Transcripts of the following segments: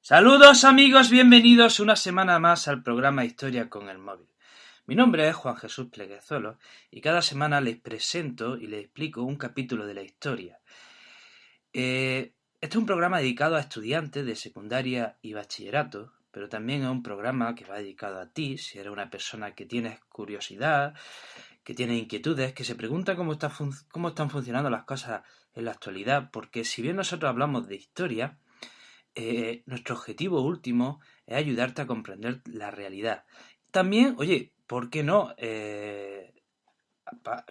Saludos amigos, bienvenidos una semana más al programa Historia con el móvil. Mi nombre es Juan Jesús Pleguezolo y cada semana les presento y les explico un capítulo de la historia. Este es un programa dedicado a estudiantes de secundaria y bachillerato, pero también es un programa que va dedicado a ti, si eres una persona que tienes curiosidad, que tiene inquietudes, que se pregunta cómo están funcionando las cosas en la actualidad, porque si bien nosotros hablamos de historia, nuestro objetivo último es ayudarte a comprender la realidad. También, oye, ¿por qué no pa-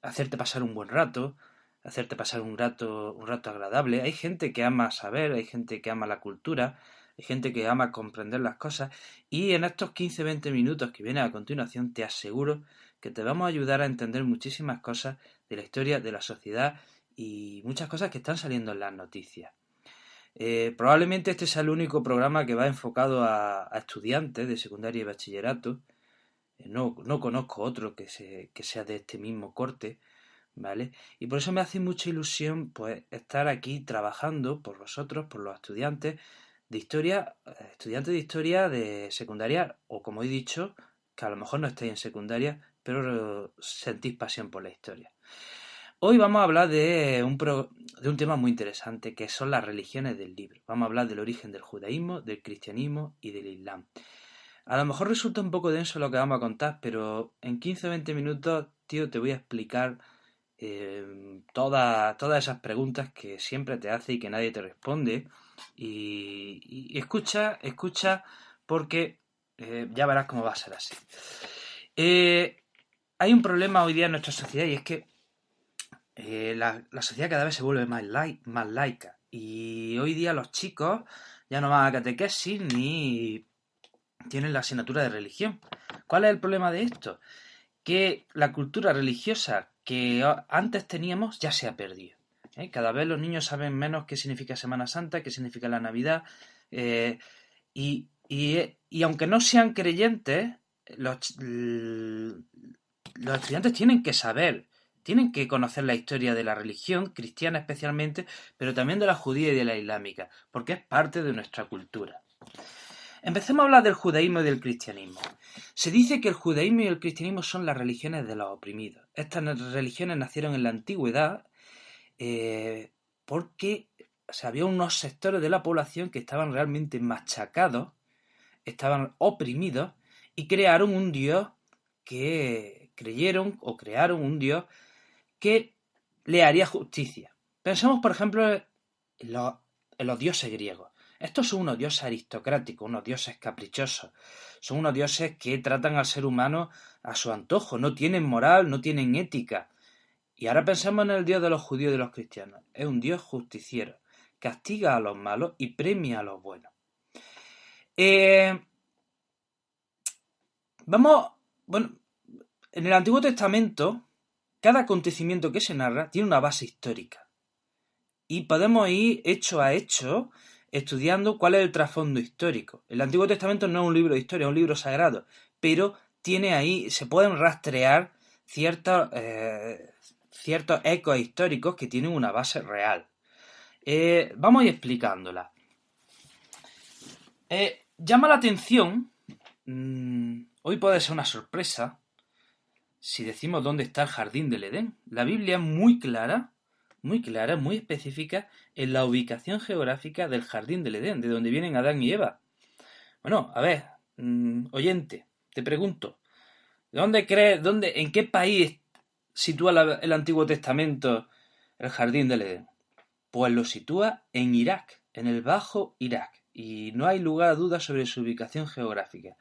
hacerte pasar un buen rato, hacerte pasar un rato agradable? Hay gente que ama saber, hay gente que ama la cultura, hay gente que ama comprender las cosas y en estos 15-20 minutos que vienen a continuación te aseguro que te vamos a ayudar a entender muchísimas cosas de la historia, de la sociedad y muchas cosas que están saliendo en las noticias. Probablemente este sea el único programa que va enfocado a estudiantes de secundaria y bachillerato. No conozco otro que sea de este mismo corte, ¿vale? Y por eso me hace mucha ilusión pues estar aquí trabajando por vosotros, por los estudiantes de historia de secundaria, o como he dicho, que a lo mejor no estáis en secundaria, pero sentís pasión por la historia. Hoy vamos a hablar de un tema muy interesante, que son las religiones del libro. Vamos a hablar del origen del judaísmo, del cristianismo y del islam. A lo mejor resulta un poco denso lo que vamos a contar, pero en 15 o 20 minutos, tío, te voy a explicar todas esas preguntas que siempre te hace y que nadie te responde. Y escucha, porque ya verás cómo va a ser así. Hay un problema hoy día en nuestra sociedad y es que la sociedad cada vez se vuelve más laica y hoy día los chicos ya no van a catequesis ni tienen la asignatura de religión. ¿Cuál es el problema de esto? Que la cultura religiosa que antes teníamos ya se ha perdido. Cada vez los niños saben menos qué significa Semana Santa, qué significa la Navidad, eh, y aunque no sean creyentes, los estudiantes tienen que conocer la historia de la religión, cristiana especialmente, pero también de la judía y de la islámica, porque es parte de nuestra cultura. Empecemos a hablar del judaísmo y del cristianismo. Se dice que el judaísmo y el cristianismo son las religiones de los oprimidos. Estas religiones nacieron en la antigüedad porque había unos sectores de la población que estaban realmente machacados, estaban oprimidos y crearon un Dios que crearon un Dios que le haría justicia. Pensemos, por ejemplo, en los dioses griegos. Estos son unos dioses aristocráticos, unos dioses caprichosos. Son unos dioses que tratan al ser humano a su antojo. No tienen moral, no tienen ética. Y ahora pensemos en el Dios de los judíos y de los cristianos. Es un Dios justiciero. Castiga a los malos y premia a los buenos. Bueno, en el Antiguo Testamento, cada acontecimiento que se narra tiene una base histórica. Y podemos ir hecho a hecho estudiando cuál es el trasfondo histórico. El Antiguo Testamento no es un libro de historia, es un libro sagrado, pero tiene ahí, se pueden rastrear ciertos ecos históricos que tienen una base real. Vamos a ir explicándola. Llama la atención, hoy puede ser una sorpresa, si decimos dónde está el jardín del Edén. La Biblia es muy clara, muy específica en la ubicación geográfica del jardín del Edén, de donde vienen Adán y Eva. Bueno, a ver, oyente, te pregunto, en qué país sitúa el Antiguo Testamento el jardín del Edén? Pues lo sitúa en Irak, en el Bajo Irak, y no hay lugar a dudas sobre su ubicación geográfica.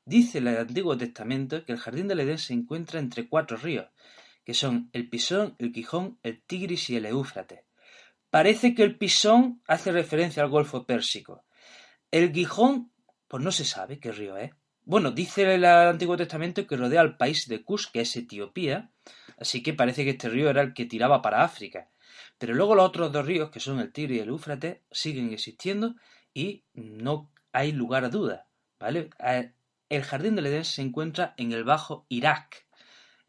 Dice el Antiguo Testamento que el jardín del Edén se encuentra entre 4 ríos, que son el Pisón, el Gijón, el Tigris y el Éufrates. Parece que el Pisón hace referencia al Golfo Pérsico. El Gijón, pues no se sabe qué río es. Bueno, dice el Antiguo Testamento que rodea al país de Kush, que es Etiopía, así que parece que este río era el que tiraba para África. Pero luego los otros 2 ríos, que son el Tigris y el Éufrates, siguen existiendo y no hay lugar a duda, ¿vale? El jardín del Edén se encuentra en el Bajo Irak.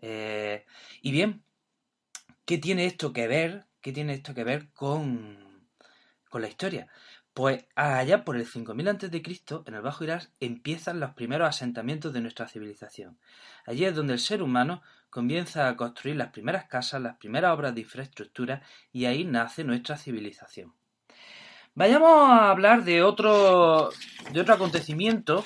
Y bien, ¿qué tiene esto que ver? ¿Qué tiene esto que ver con la historia? Pues allá por el 5000 a.C., en el Bajo Irán, empiezan los primeros asentamientos de nuestra civilización. Allí es donde el ser humano comienza a construir las primeras casas, las primeras obras de infraestructura, y ahí nace nuestra civilización. Vayamos a hablar de otro acontecimiento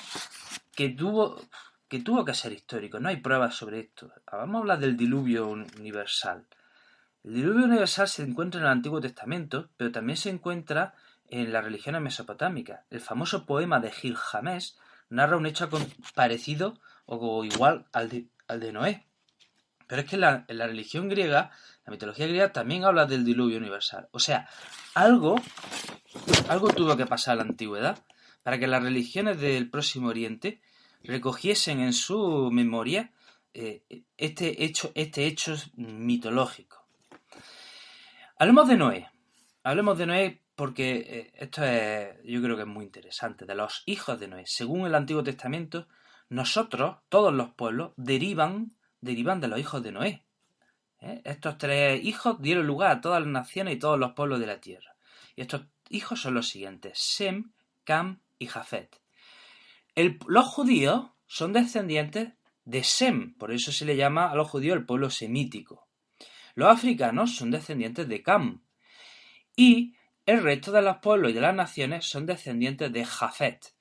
que tuvo que ser histórico. No hay pruebas sobre esto. Vamos a hablar del diluvio universal. El diluvio universal se encuentra en el Antiguo Testamento, pero también se encuentra en las religiones mesopotámicas. El famoso poema de Gilgamesh narra un hecho parecido o igual al de Noé. Pero es que en la religión griega, la mitología griega, también habla del diluvio universal. O sea, algo tuvo que pasar en la antigüedad para que las religiones del Próximo Oriente recogiesen en su memoria este hecho mitológico. Hablemos de Noé porque esto yo creo que es muy interesante, de los hijos de Noé. Según el Antiguo Testamento, nosotros, todos los pueblos, derivan de los hijos de Noé. Estos 3 hijos dieron lugar a todas las naciones y todos los pueblos de la tierra. Y estos hijos son los siguientes: Sem, Cam y Jafet. Los judíos son descendientes de Sem, por eso se le llama a los judíos el pueblo semítico. Los africanos son descendientes de Cam. Y el resto de los pueblos y de las naciones son descendientes de Jafet.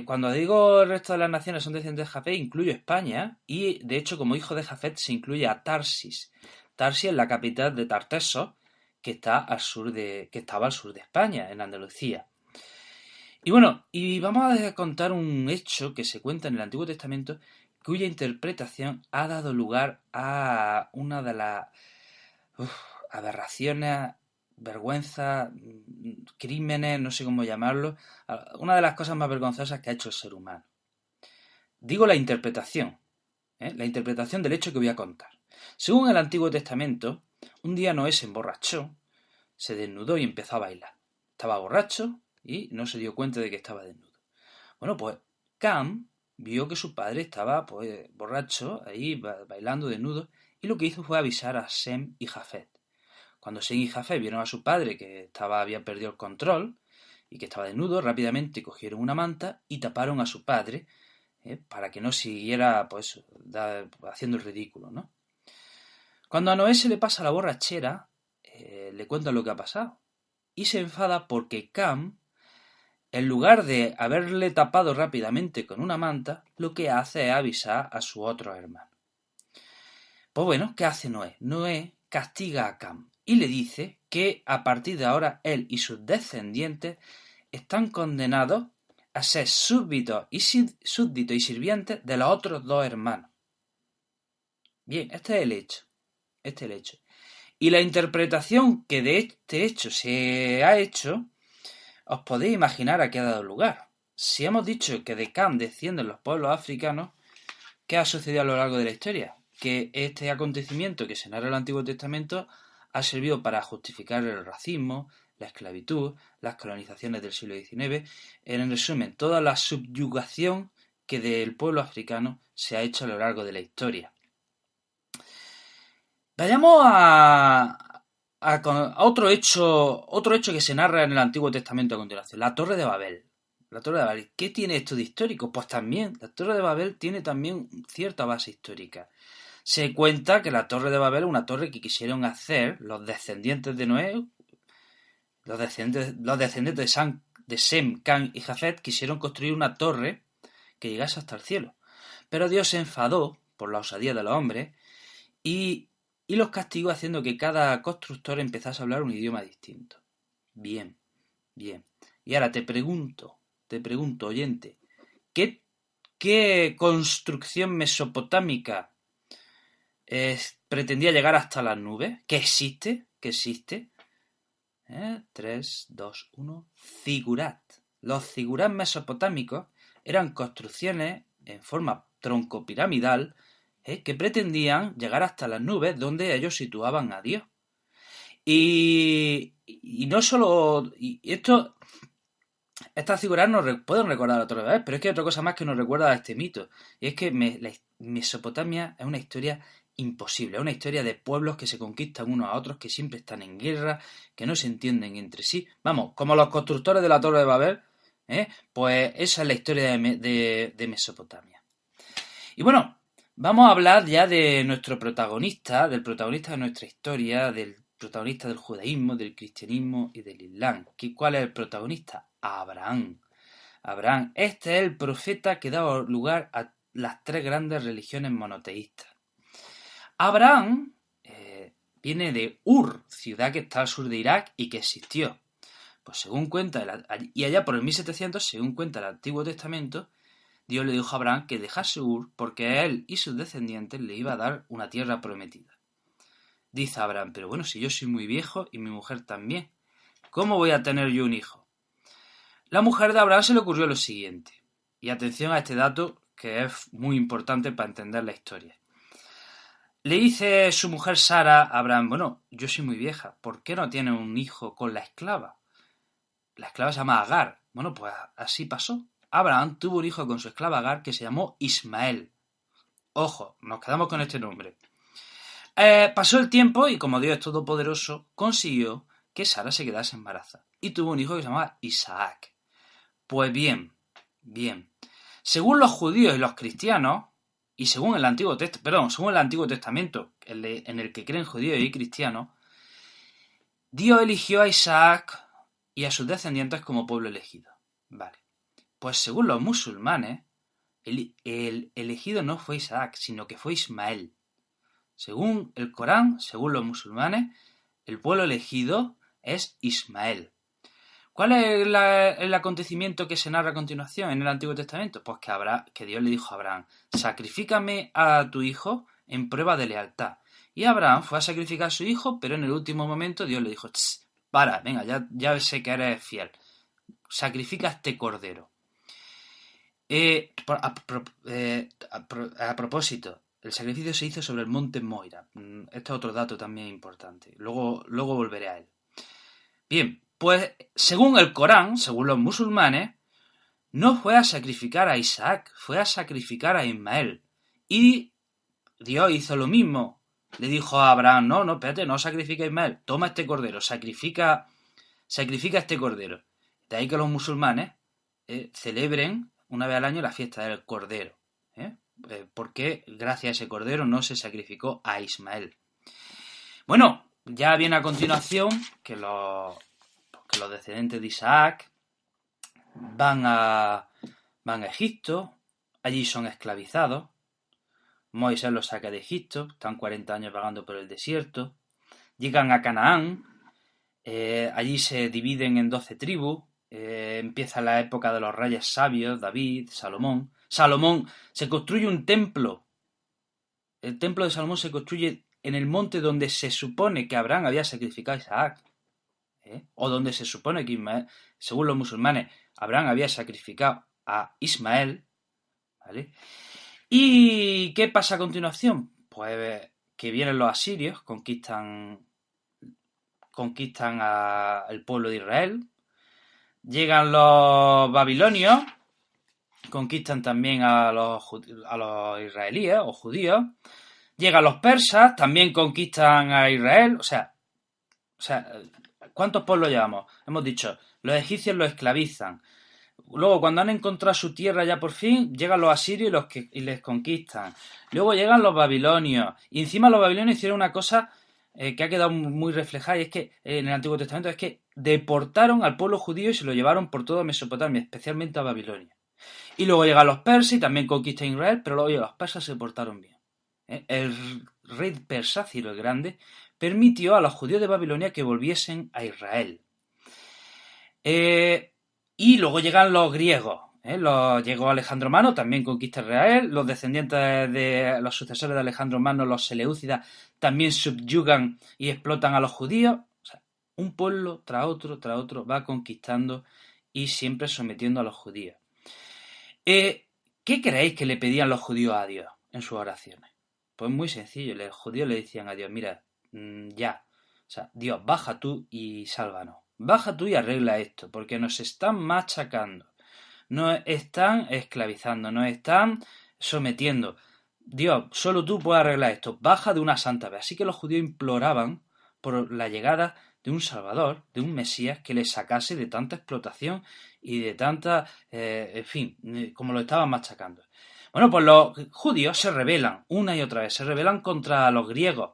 Cuando digo el resto de las naciones son descendientes de Jafet, incluyo España, y de hecho como hijo de Jafet se incluye a Tarsis. Tarsis es la capital de Tartesos, que estaba al sur de España, en Andalucía. Y bueno, y vamos a contar un hecho que se cuenta en el Antiguo Testamento, cuya interpretación ha dado lugar a una de las aberraciones, vergüenza, crímenes, no sé cómo llamarlo, una de las cosas más vergonzosas que ha hecho el ser humano. Digo la interpretación del hecho que voy a contar. Según el Antiguo Testamento, un día Noé se emborrachó, se desnudó y empezó a bailar. Estaba borracho y no se dio cuenta de que estaba desnudo. Bueno, pues Cam vio que su padre estaba borracho, ahí bailando desnudo, y lo que hizo fue avisar a Sem y Jafet. Cuando Sem y Jafet vieron a su padre que había perdido el control y que estaba desnudo, rápidamente cogieron una manta y taparon a su padre para que no siguiera haciendo el ridículo, ¿no? Cuando a Noé se le pasa la borrachera, le cuentan lo que ha pasado y se enfada porque Cam, en lugar de haberle tapado rápidamente con una manta, lo que hace es avisar a su otro hermano. Pues bueno, ¿qué hace Noé? Noé castiga a Cam y le dice que a partir de ahora él y sus descendientes están condenados a ser súbditos y sirvientes de los otros 2 hermanos. Bien, este es el hecho. Y la interpretación que de este hecho se ha hecho, os podéis imaginar a qué ha dado lugar. Si hemos dicho que de Cam descienden los pueblos africanos, ¿qué ha sucedido a lo largo de la historia? Que este acontecimiento que se narra en el Antiguo Testamento ha servido para justificar el racismo, la esclavitud, las colonizaciones del siglo XIX, en resumen, toda la subyugación que del pueblo africano se ha hecho a lo largo de la historia. Vayamos a otro hecho que se narra en el Antiguo Testamento a continuación, la Torre de Babel. La Torre de Babel, ¿qué tiene esto de histórico? Pues también, la Torre de Babel tiene también cierta base histórica. Se cuenta que la Torre de Babel es una torre que quisieron hacer los descendientes de Noé, los descendientes de Sem, Cam y Jafet quisieron construir una torre que llegase hasta el cielo. Pero Dios se enfadó por la osadía de los hombres y los castigó haciendo que cada constructor empezase a hablar un idioma distinto. Bien. Y ahora te pregunto, oyente, ¿qué construcción mesopotámica pretendía llegar hasta las nubes? ¿Qué existe? 3, 2, 1. Zigurat. Los zigurat mesopotámicos eran construcciones en forma troncopiramidal que pretendían llegar hasta las nubes donde ellos situaban a Dios. Y no solo... Estas figuras nos pueden recordar otra vez, pero es que hay otra cosa más que nos recuerda a este mito. Y es que Mesopotamia es una historia imposible. Es una historia de pueblos que se conquistan unos a otros, que siempre están en guerra, que no se entienden entre sí. Vamos, como los constructores de la Torre de Babel, pues esa es la historia de Mesopotamia. Y bueno, vamos a hablar ya de nuestro protagonista, del protagonista de nuestra historia, del protagonista del judaísmo, del cristianismo y del islam. ¿Cuál es el protagonista? Abraham. Abraham, este es el profeta que da lugar a las tres grandes religiones monoteístas. Abraham viene de Ur, ciudad que está al sur de Irak y que existió. Pues según cuenta, y allá por el 1700, según cuenta el Antiguo Testamento, Dios le dijo a Abraham que dejase Ur porque él y sus descendientes le iba a dar una tierra prometida. Dice Abraham, pero bueno, si yo soy muy viejo y mi mujer también, ¿cómo voy a tener yo un hijo? La mujer de Abraham se le ocurrió lo siguiente, y atención a este dato que es muy importante para entender la historia. Le dice su mujer Sara a Abraham, bueno, yo soy muy vieja, ¿por qué no tiene un hijo con la esclava? La esclava se llama Agar. Bueno, pues así pasó. Abraham tuvo un hijo con su esclava Agar que se llamó Ismael. Ojo, nos quedamos con este nombre. Pasó el tiempo y como Dios es todopoderoso, consiguió que Sara se quedase embarazada. Y tuvo un hijo que se llamaba Isaac. Pues bien. Según los judíos y los cristianos, y según el Antiguo Testamento, en el que creen judíos y cristianos, Dios eligió a Isaac y a sus descendientes como pueblo elegido. Vale. Pues según los musulmanes, el elegido no fue Isaac, sino que fue Ismael. Según el Corán, según los musulmanes, el pueblo elegido es Ismael. ¿Cuál es el acontecimiento que se narra a continuación en el Antiguo Testamento? Pues que Dios le dijo a Abraham, sacrifícame a tu hijo en prueba de lealtad. Y Abraham fue a sacrificar a su hijo, pero en el último momento Dios le dijo, para, venga, ya sé que eres fiel. Sacrifica este cordero. A propósito, el sacrificio se hizo sobre el monte Moira. Este es otro dato también importante. Luego volveré a él. Bien, pues según el Corán, según los musulmanes, no fue a sacrificar a Isaac, fue a sacrificar a Ismael. Y Dios hizo lo mismo. Le dijo a Abraham, no, espérate, no sacrifica a Ismael, toma este cordero, sacrifica este cordero. De ahí que los musulmanes celebren una vez al año la fiesta del cordero. Porque gracias a ese cordero no se sacrificó a Ismael. Bueno, ya viene a continuación que los descendientes de Isaac van a Egipto, allí son esclavizados, Moisés los saca de Egipto, están 40 años vagando por el desierto, llegan a Canaán, allí se dividen en 12 tribus, empieza la época de los reyes sabios, David, Salomón. Salomón se construye un templo, el templo de Salomón se construye en el monte donde se supone que Abraham había sacrificado a Isaac, o donde se supone que Ismael, según los musulmanes, Abraham había sacrificado a Ismael, ¿vale? ¿Y qué pasa a continuación? Pues que vienen los asirios, conquistan al pueblo de Israel, llegan los babilonios, conquistan también a los israelíes o judíos, llegan los persas, también conquistan a Israel, o sea, ¿cuántos pueblos llevamos? Hemos dicho, los egipcios los esclavizan. Luego, cuando han encontrado su tierra ya por fin, llegan los asirios y les conquistan. Luego llegan los babilonios. Y encima los babilonios hicieron una cosa que ha quedado muy reflejada, y es que en el Antiguo Testamento es que deportaron al pueblo judío y se lo llevaron por toda Mesopotamia, especialmente a Babilonia. Y luego llegan los persas y también conquistan Israel, pero luego los persas se portaron bien. El rey persa, Ciro el Grande, permitió a los judíos de Babilonia que volviesen a Israel. Y luego llegan los griegos. Llegó Alejandro Magno, también conquista Israel. Los descendientes de los sucesores de Alejandro Magno, los seleucidas, también subyugan y explotan a los judíos. O sea, un pueblo tras otro va conquistando y siempre sometiendo a los judíos. ¿Qué creéis que le pedían los judíos a Dios en sus oraciones? Pues muy sencillo. Los judíos le decían a Dios, mira, ya. O sea, Dios, baja tú y sálvanos. Baja tú y arregla esto, porque nos están machacando, nos están esclavizando, nos están sometiendo. Dios, solo tú puedes arreglar esto, baja de una santa vez. Así que los judíos imploraban por la llegada de un Salvador, de un Mesías que les sacase de tanta explotación y de tanta, en fin, como lo estaban machacando. Bueno, pues los judíos se rebelan una y otra vez, se rebelan contra los griegos,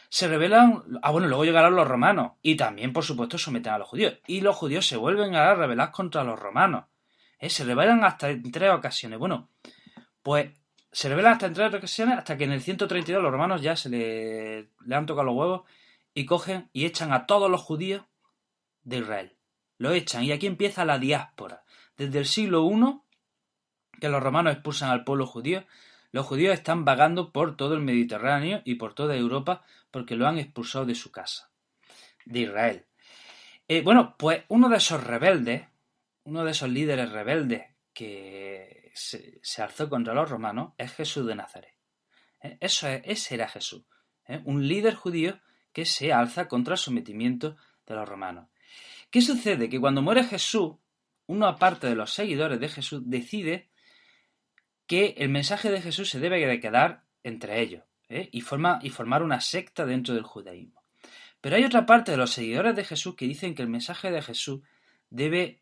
se rebelan, bueno, luego llegarán los romanos y también, por supuesto, someten a los judíos. Y los judíos se vuelven a rebelar contra los romanos. Se rebelan hasta en 3 ocasiones. Bueno, pues se rebelan hasta en 3 ocasiones hasta que en el 132 los romanos ya le han tocado los huevos y cogen y echan a todos los judíos de Israel. Lo echan y aquí empieza la diáspora. Desde el siglo I, que los romanos expulsan al pueblo judío, los judíos están vagando por todo el Mediterráneo y por toda Europa porque lo han expulsado de su casa, de Israel. Bueno, pues uno de esos rebeldes, uno de esos líderes rebeldes que se alzó contra los romanos es Jesús de Nazaret. Ese era Jesús, un líder judío que se alza contra el sometimiento de los romanos. ¿Qué sucede? Que cuando muere Jesús, una parte de los seguidores de Jesús decide que el mensaje de Jesús se debe de quedar entre ellos, y formar una secta dentro del judaísmo. Pero hay otra parte de los seguidores de Jesús que dicen que el mensaje de Jesús debe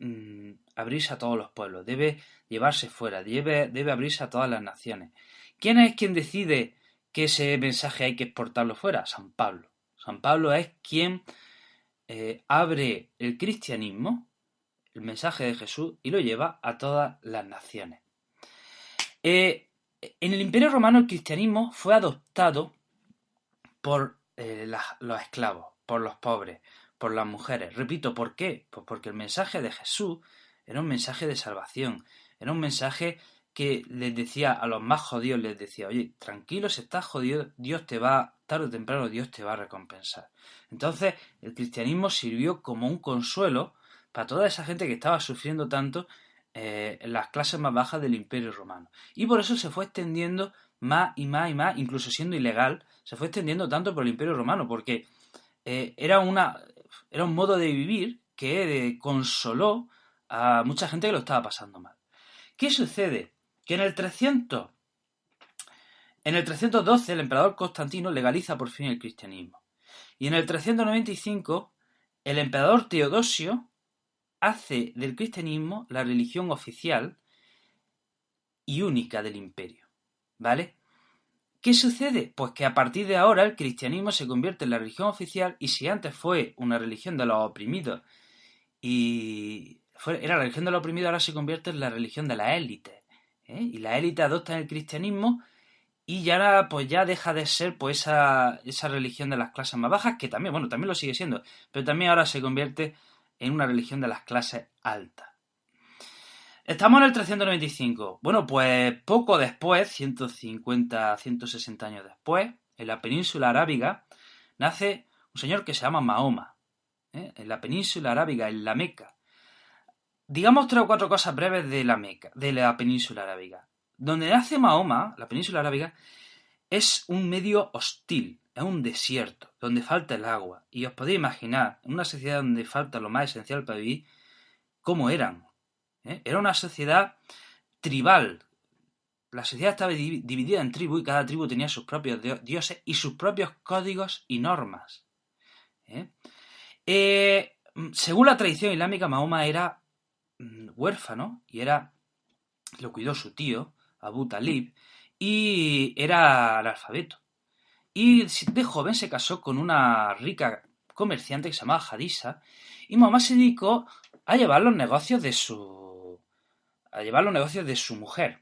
abrirse a todos los pueblos, debe llevarse fuera, debe abrirse a todas las naciones. ¿Quién es quien decide que ese mensaje hay que exportarlo fuera? San Pablo. San Pablo es quien abre el cristianismo, el mensaje de Jesús, y lo lleva a todas las naciones. En el Imperio Romano el cristianismo fue adoptado por los esclavos, por los pobres, por las mujeres. Repito, ¿por qué? Pues porque el mensaje de Jesús era un mensaje de salvación, era un mensaje que les decía a los más jodidos, les decía, oye, tranquilo, si estás jodido, Dios te va, tarde o temprano Dios te va a recompensar. Entonces el cristianismo sirvió como un consuelo para toda esa gente que estaba sufriendo tanto en las clases más bajas del Imperio Romano. Y por eso se fue extendiendo más y más y más, incluso siendo ilegal, se fue extendiendo tanto por el Imperio Romano, porque era un modo de vivir que consoló a mucha gente que lo estaba pasando mal. ¿Qué sucede? Que en el 312 el emperador Constantino legaliza por fin el cristianismo. Y en el 395 el emperador Teodosio hace del cristianismo la religión oficial y única del imperio. ¿Vale? ¿Qué sucede? Pues que a partir de ahora el cristianismo se convierte en la religión oficial, y si antes fue una religión de los oprimidos era la religión de los oprimidos, ahora se convierte en la religión de la élite. Y la élite adopta el cristianismo y ya pues ya deja de ser pues esa religión de las clases más bajas, que también, bueno, también lo sigue siendo, pero también ahora se convierte en una religión de las clases altas. Estamos en el 395. Bueno, pues poco después, 150, 160 años después, en la península arábiga, nace un señor que se llama Mahoma. En la península arábiga, en la Meca. Digamos 3 o 4 cosas breves de la Meca, de la península arábiga. Donde nace Mahoma, la península arábiga, es un medio hostil, es un desierto, donde falta el agua. Y os podéis imaginar, en una sociedad donde falta lo más esencial para vivir, cómo eran. Era una sociedad tribal. La sociedad estaba dividida en tribus y cada tribu tenía sus propios dioses y sus propios códigos y normas. Según la tradición islámica, Mahoma era huérfano y lo cuidó su tío, Abu Talib, y era analfabeto. Y de joven se casó con una rica comerciante que se llamaba Hadisa, y Mahoma se dedicó a llevar los negocios de su mujer.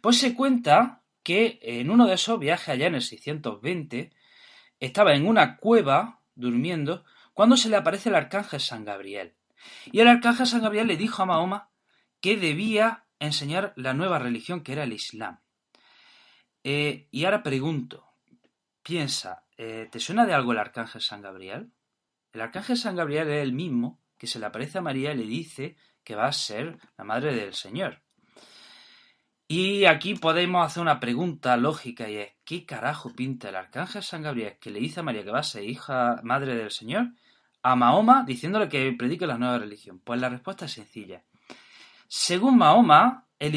Pues se cuenta que en uno de esos viajes allá en el 620 estaba en una cueva durmiendo cuando se le aparece el arcángel San Gabriel. Y el arcángel San Gabriel le dijo a Mahoma que debía enseñar la nueva religión, que era el Islam. Y ahora pregunto, piensa, ¿te suena de algo el arcángel San Gabriel? El arcángel San Gabriel es el mismo que se le aparece a María y le dice que va a ser la madre del Señor. Y aquí podemos hacer una pregunta lógica, y es, ¿qué carajo pinta el arcángel San Gabriel que le dice a María que va a ser madre del Señor a Mahoma diciéndole que predique la nueva religión? Pues la respuesta es sencilla. Según Mahoma, el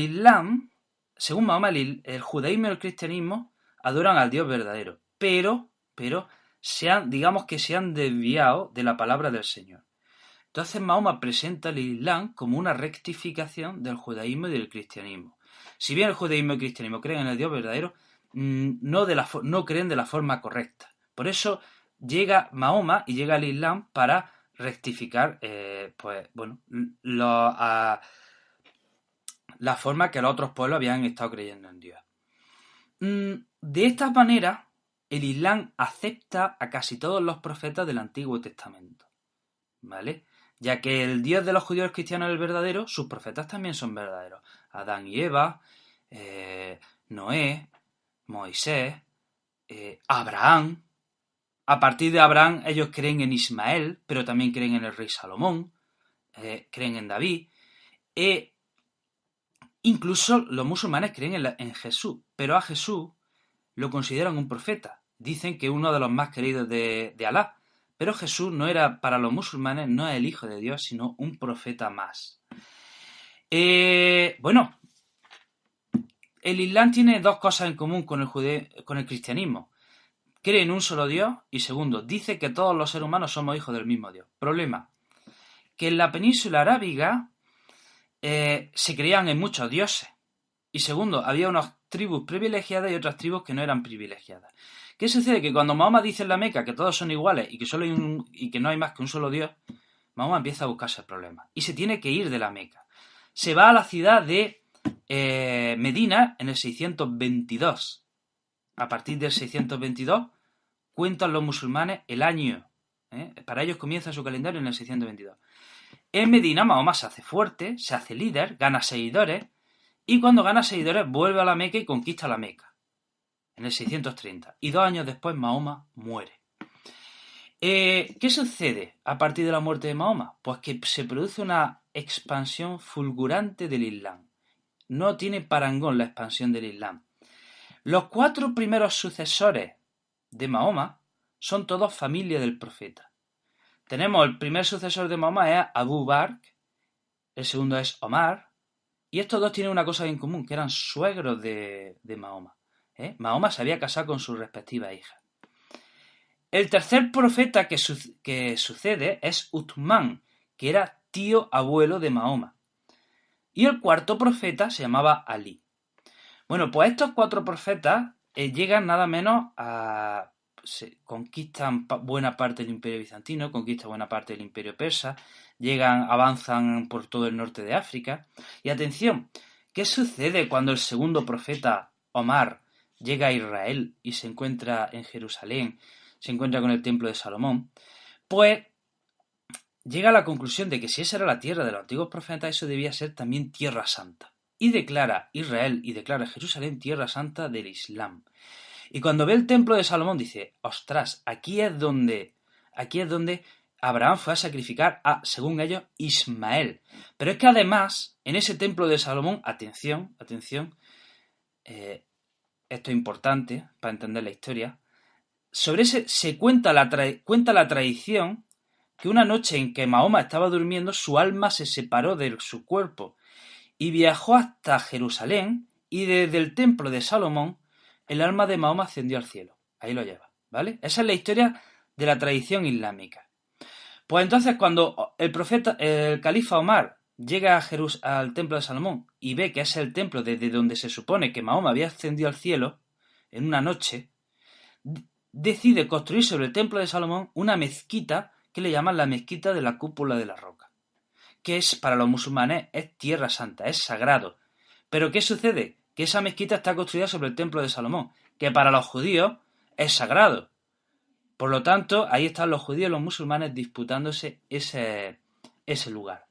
judaísmo y el cristianismo adoran al Dios verdadero, pero digamos que se han desviado de la palabra del Señor. Entonces Mahoma presenta el Islam como una rectificación del judaísmo y del cristianismo. Si bien el judaísmo y el cristianismo creen en el Dios verdadero, no creen de la forma correcta. Por eso llega Mahoma y llega el Islam para rectificar la forma que los otros pueblos habían estado creyendo en Dios. De esta manera, el Islam acepta a casi todos los profetas del Antiguo Testamento, ¿vale? Ya que el Dios de los judíos cristianos es el verdadero, sus profetas también son verdaderos. Adán y Eva, Noé, Moisés, Abraham. A partir de Abraham ellos creen en Ismael, pero también creen en el rey Salomón, creen en David. Incluso los musulmanes creen en Jesús, pero a Jesús lo consideran un profeta. Dicen que es uno de los más queridos de Alá. Pero Jesús no era, para los musulmanes, no es el Hijo de Dios, sino un profeta más. El Islam tiene dos cosas en común con el cristianismo. Cree en un solo Dios y segundo, dice que todos los seres humanos somos hijos del mismo Dios. Problema, que en la península arábiga se creían en muchos dioses. Y segundo, había unas tribus privilegiadas y otras tribus que no eran privilegiadas. ¿Qué sucede? Que cuando Mahoma dice en la Meca que todos son iguales y que no hay más que un solo Dios, Mahoma empieza a buscarse el problema y se tiene que ir de la Meca. Se va a la ciudad de Medina en el 622. A partir del 622 cuentan los musulmanes el año. Para ellos comienza su calendario en el 622. En Medina Mahoma se hace fuerte, se hace líder, gana seguidores y cuando gana seguidores vuelve a la Meca y conquista la Meca en el 630, y 2 años después Mahoma muere. ¿Qué sucede a partir de la muerte de Mahoma? Pues que se produce una expansión fulgurante del Islam. No tiene parangón la expansión del Islam. Los 4 primeros sucesores de Mahoma son todos familia del profeta. Tenemos el primer sucesor de Mahoma es Abu Bakr, el segundo es Omar, y estos dos tienen una cosa en común, que eran suegros de Mahoma. Mahoma se había casado con sus respectivas hijas. El tercer profeta que sucede es Uthman, que era tío abuelo de Mahoma. Y el cuarto profeta se llamaba Ali. Bueno, pues estos 4 profetas llegan nada menos a... conquistan buena parte del Imperio Bizantino, conquistan buena parte del Imperio Persa, avanzan por todo el norte de África. Y atención, ¿qué sucede cuando el segundo profeta, Omar, llega a Israel y se encuentra en Jerusalén, se encuentra con el templo de Salomón? Pues llega a la conclusión de que si esa era la tierra de los antiguos profetas, eso debía ser también tierra santa. Y declara Israel y declara Jerusalén tierra santa del Islam. Y cuando ve el templo de Salomón dice, ostras, aquí es donde Abraham fue a sacrificar a, según ellos, Ismael. Pero es que además, en ese templo de Salomón, atención, esto es importante para entender la historia, sobre ese se cuenta la tradición que una noche en que Mahoma estaba durmiendo, su alma se separó de su cuerpo y viajó hasta Jerusalén y desde el templo de Salomón el alma de Mahoma ascendió al cielo. Ahí lo lleva, ¿vale? Esa es la historia de la tradición islámica. Pues entonces cuando el califa Omar llega al templo de Salomón y ve que es el templo desde donde se supone que Mahoma había ascendido al cielo en una noche, decide construir sobre el templo de Salomón una mezquita que le llaman la mezquita de la cúpula de la roca, que es para los musulmanes es tierra santa, es sagrado. Pero ¿qué sucede? Que esa mezquita está construida sobre el templo de Salomón, que para los judíos es sagrado. Por lo tanto, ahí están los judíos y los musulmanes disputándose ese lugar.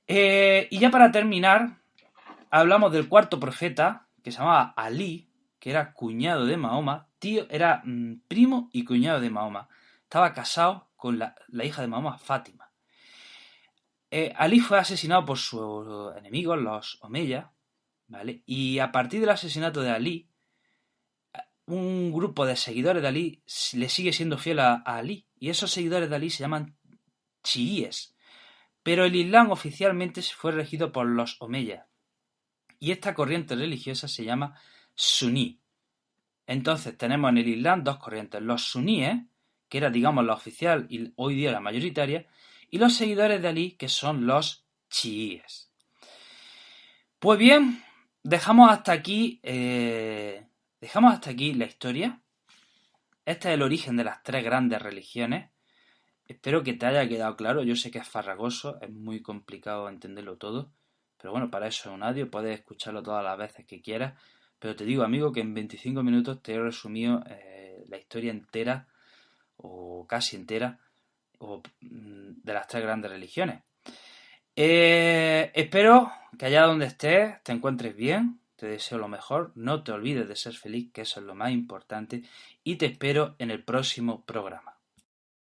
Y ya para terminar, hablamos del cuarto profeta, que se llamaba Ali, que era cuñado de Mahoma, era primo y cuñado de Mahoma. Estaba casado con la hija de Mahoma, Fátima. Ali fue asesinado por sus enemigos, los omeyas, ¿vale? Y a partir del asesinato de Ali, un grupo de seguidores de Ali le sigue siendo fiel a Ali. Y esos seguidores de Ali se llaman chiíes. Pero el Islam oficialmente fue regido por los omeyas. Y esta corriente religiosa se llama suní. Entonces tenemos en el Islam dos corrientes, los suníes, que era digamos la oficial y hoy día la mayoritaria, y los seguidores de Ali, que son los chiíes. Pues bien, dejamos hasta aquí la historia. Este es el origen de las tres grandes religiones. Espero que te haya quedado claro. Yo sé que es farragoso, es muy complicado entenderlo todo, pero bueno, para eso es un audio, puedes escucharlo todas las veces que quieras. Pero te digo, amigo, que en 25 minutos te he resumido la historia entera, o casi entera, de las tres grandes religiones. Espero que allá donde estés te encuentres bien, te deseo lo mejor, no te olvides de ser feliz, que eso es lo más importante, y te espero en el próximo programa.